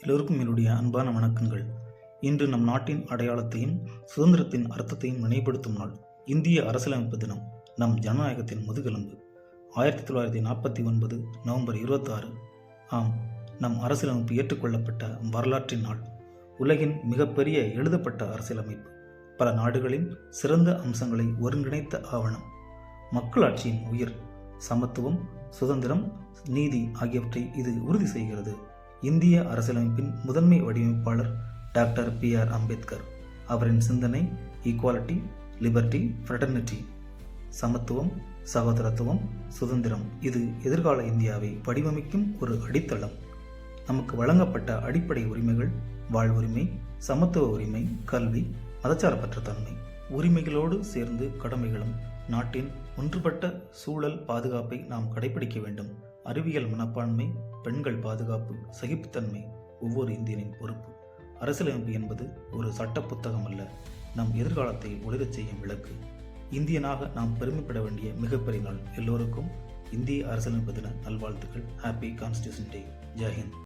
எல்லோருக்கும் என்னுடைய அன்பான வணக்கங்கள். இன்று நம் நாட்டின் அடையாளத்தையும் சுதந்திரத்தின் அர்த்தத்தையும் நினைவுபடுத்தும் நாள். இந்திய அரசியலமைப்பு தினம். நம் ஜனநாயகத்தின் முதுகெலும்பு. 1949 நவம்பர் 26. ஆம், நம் அரசியலமைப்பு ஏற்றுக்கொள்ளப்பட்ட வரலாற்றின் நாள். உலகின் மிகப்பெரிய எழுதப்பட்ட அரசியலமைப்பு. பல நாடுகளின் சிறந்த அம்சங்களை ஒருங்கிணைத்த ஆவணம். மக்களாட்சியின் உயிர். சமத்துவம், சுதந்திரம், நீதி ஆகியவற்றை இது உறுதி செய்கிறது. இந்திய அரசியலமைப்பின் முதன்மை வடிவமைப்பாளர் டாக்டர் பி.ஆர். அம்பேத்கர். அவரின் சிந்தனை ஈக்குவாலிட்டி, லிபர்ட்டி, ஃப்ரெட்டர்னிட்டி. சமத்துவம், சகோதரத்துவம், சுதந்திரம் இது எதிர்கால இந்தியாவை வடிவமைக்கும் ஒரு அடித்தளம். நமக்கு வழங்கப்பட்ட அடிப்படை உரிமைகள் வாழ்வுரிமை, சமத்துவ உரிமை, கல்வி, மதச்சார்பற்ற தன்மை. உரிமைகளோடு சேர்ந்து கடமைகளும். நாட்டின் ஒன்றுபட்ட சூழல் பாதுகாப்பை நாம் கடைபிடிக்க வேண்டும். அறிவியல் மனப்பான்மை, பெண்கள் பாதுகாப்பு, சகிப்புத்தன்மை ஒவ்வொரு இந்தியனின் பொறுப்பு. அரசியலமைப்பு என்பது ஒரு சட்ட புத்தகம் அல்ல, நம் எதிர்காலத்தை ஒளிரச் செய்யும் விளக்கு. இந்தியனாக நாம் பெருமைப்பட வேண்டிய மிகப்பெரிய நாள். எல்லோருக்கும் இந்திய அரசியலமைப்பு தின நல்வாழ்த்துக்கள். ஹாப்பி கான்ஸ்டியூஷன் டே. ஜெய் ஹிந்த்.